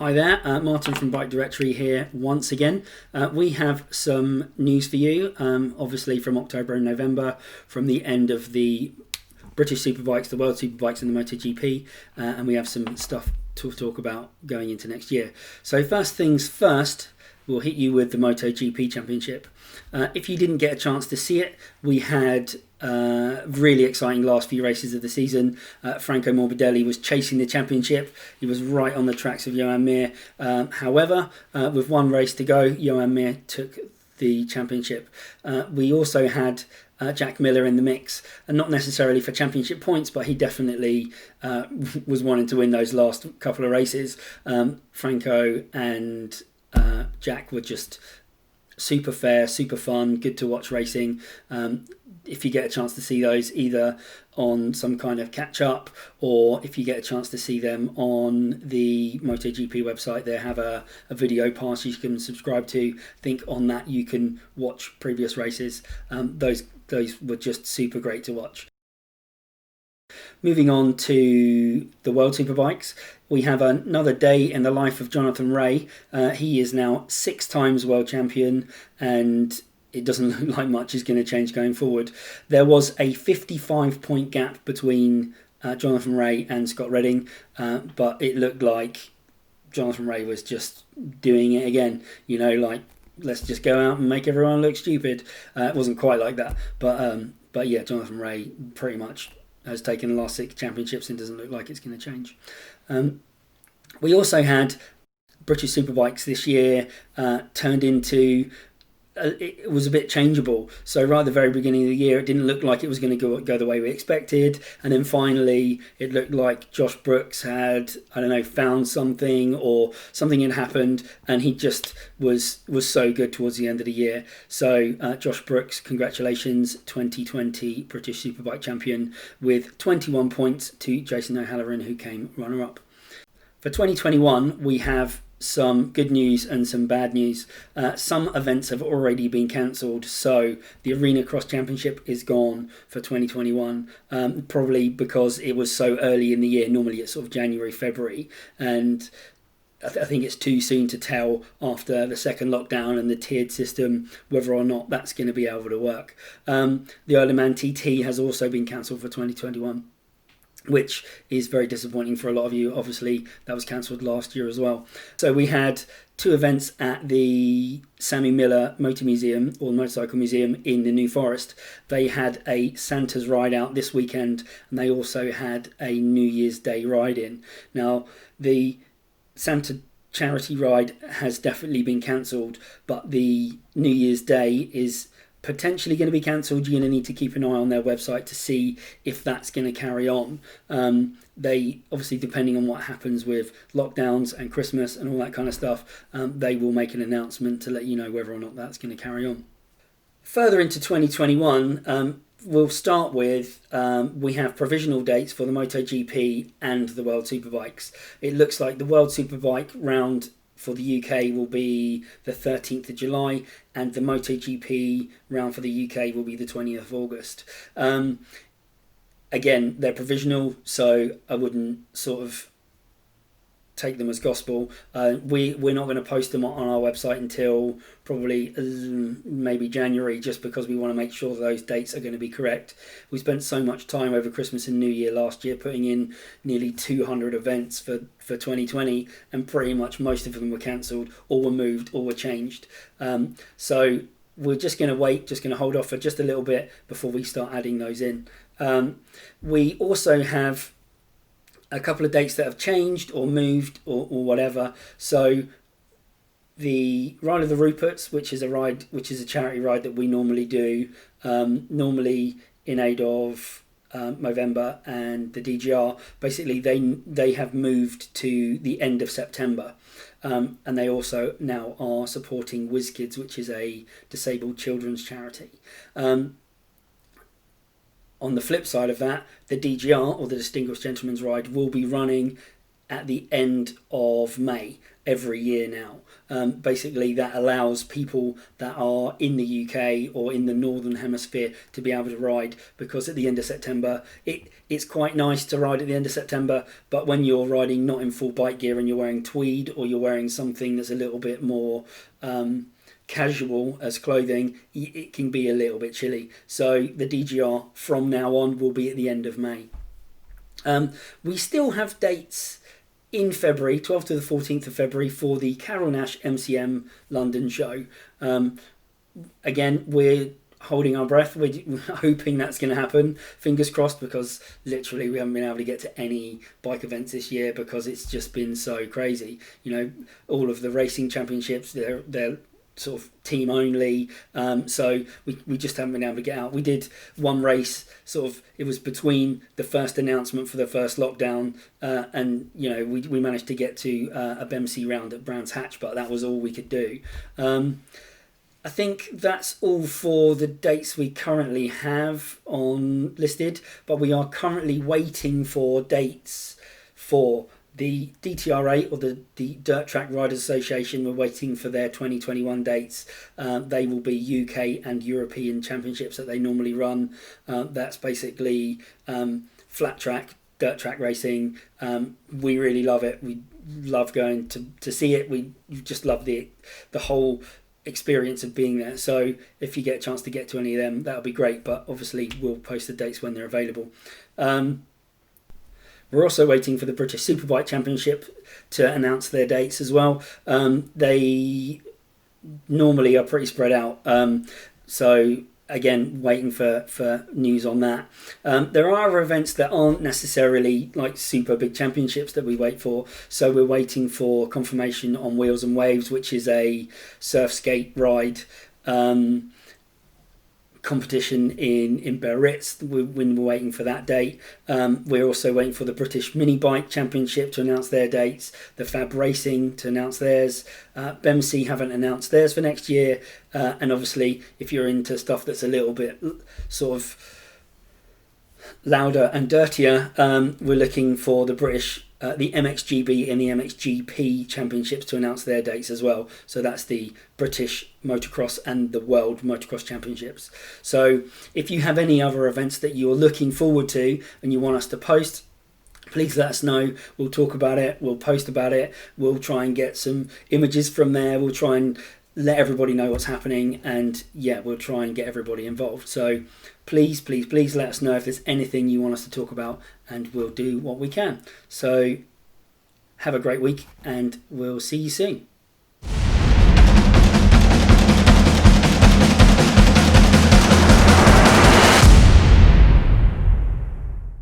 Hi there, Martin from Bike Directory here once again. We have some news for you, obviously from October and November, from the end of the British Superbikes, the World Superbikes and the Moto GP, and we have some stuff to talk about going into next year. So first things first, we'll hit you with the Moto GP Championship. If you didn't get a chance to see it, we had really exciting last few races of the season. Franco Morbidelli was chasing the championship. He was right on the tracks of Joan Mir. However, with one race to go, Joan Mir took the championship. We also had Jack Miller in the mix, and not necessarily for championship points, but he definitely was wanting to win those last couple of races. Franco and Jack were just super fair, super fun, good to watch racing. If you get a chance to see those either on some kind of catch up, or if you get a chance to see them on the MotoGP website, they have a video pass you can subscribe to. I think on that you can watch previous races. Those were just super great to watch. Moving on to the World Superbikes, we have another day in the life of Jonathan Rea. He is now 6 times world champion, and it doesn't look like much is going to change going forward. There was a 55-point gap between Jonathan Rea and Scott Redding, but it looked like Jonathan Rea was just doing it again. You know, like, let's just go out and make everyone look stupid. It wasn't quite like that, but yeah, Jonathan Rea pretty much has taken the last 6 championships and doesn't look like it's going to change. We also had British Superbikes this year turned into... it was a bit changeable. So right at the very beginning of the year, it didn't look like it was going to go the way we expected. And then finally, it looked like Josh Brooks had, I don't know, found something, or something had happened, and he just was so good towards the end of the year. So Josh Brooks, congratulations, 2020 British Superbike champion, with 21 points to Jason O'Halloran, who came runner-up. For 2021, we have some good news and some bad news. Some events have already been cancelled, so the Arena Cross Championship is gone for 2021, probably because it was so early in the year. Normally it's sort of January, February, and I think it's too soon to tell after the second lockdown and the tiered system whether or not that's going to be able to work. The Isle of Man TT has also been cancelled for 2021, which is very disappointing for a lot of you. Obviously, that was cancelled last year as well. So we had 2 events at the Sammy Miller Motor Museum, or Motorcycle Museum, in the New Forest. They had a Santa's ride out this weekend, and they also had a New Year's Day ride-in. Now, the Santa charity ride has definitely been cancelled, but the New Year's Day is potentially going to be cancelled. You're going to need to keep an eye on their website to see if that's going to carry on. They obviously, depending on what happens with lockdowns and Christmas and all that kind of stuff, they will make an announcement to let you know whether or not that's going to carry on. Further into 2021, we'll start with, we have provisional dates for the MotoGP and the World Superbikes. It looks like the World Superbike round for the UK will be the 13th of July, and the MotoGP round for the UK will be the 20th of August. Again, they're provisional, so I wouldn't sort of take them as gospel. We're not going to post them on our website until probably maybe January, just because we want to make sure those dates are going to be correct. We spent so much time over Christmas and New Year last year putting in nearly 200 events for 2020, and pretty much most of them were cancelled, or were moved, or were changed. So we're just going to wait, just going to hold off for just a little bit before we start adding those in. We also have a couple of dates that have changed or moved or whatever. So the Ride of the Ruperts, which is a charity ride that we normally do, normally in aid of Movember and the DGR, basically they have moved to the end of September. And they also now are supporting WizKids, which is a disabled children's charity. On the flip side of that, the DGR, or the Distinguished Gentleman's Ride, will be running at the end of May. every year now. Basically, that allows people that are in the UK or in the Northern Hemisphere to be able to ride, because at the end of September, it's quite nice to ride at the end of September, but when you're riding not in full bike gear and you're wearing tweed, or you're wearing something that's a little bit more casual as clothing, it can be a little bit chilly. So the DGR from now on will be at the end of May. We still have dates in February, 12th to the 14th of February, for the Carol Nash MCM London show. Again, we're holding our breath. We're hoping that's going to happen. Fingers crossed, because literally we haven't been able to get to any bike events this year because it's just been so crazy. You know, all of the racing championships, they're sort of team only, so we just haven't been able to get out. We did one race, sort of, it was between the first announcement for the first lockdown, and you know, we managed to get to a BEMC round at Brands Hatch, but that was all we could do. I think that's all for the dates we currently have on listed, but we are currently waiting for dates for the DTRA, or the Dirt Track Riders Association. We're waiting for their 2021 dates. They will be UK and European championships that they normally run. That's basically flat track, dirt track racing. We really love it. We love going to see it. We just love the whole experience of being there. So if you get a chance to get to any of them, that'll be great. But obviously we'll post the dates when they're available. We're also waiting for the British Superbike Championship to announce their dates as well. They normally are pretty spread out. So again, waiting for news on that. There are events that aren't necessarily like super big championships that we wait for. So we're waiting for confirmation on Wheels and Waves, which is a surf skate ride competition in Biarritz. We're waiting for that date. We're also waiting for the British Mini Bike Championship to announce their dates, the Fab Racing to announce theirs. BEMC haven't announced theirs for next year, and obviously if you're into stuff that's a little bit sort of louder and dirtier, we're looking for the British the MXGB and the MXGP championships to announce their dates as well. So that's the British Motocross and the World Motocross Championships. So if you have any other events that you're looking forward to and you want us to post, please let us know. We'll talk about it, we'll post about it, we'll try and get some images from there, we'll try and let everybody know what's happening, and yeah, we'll try and get everybody involved. So please let us know if there's anything you want us to talk about, and we'll do what we can. So have a great week, and we'll see you soon.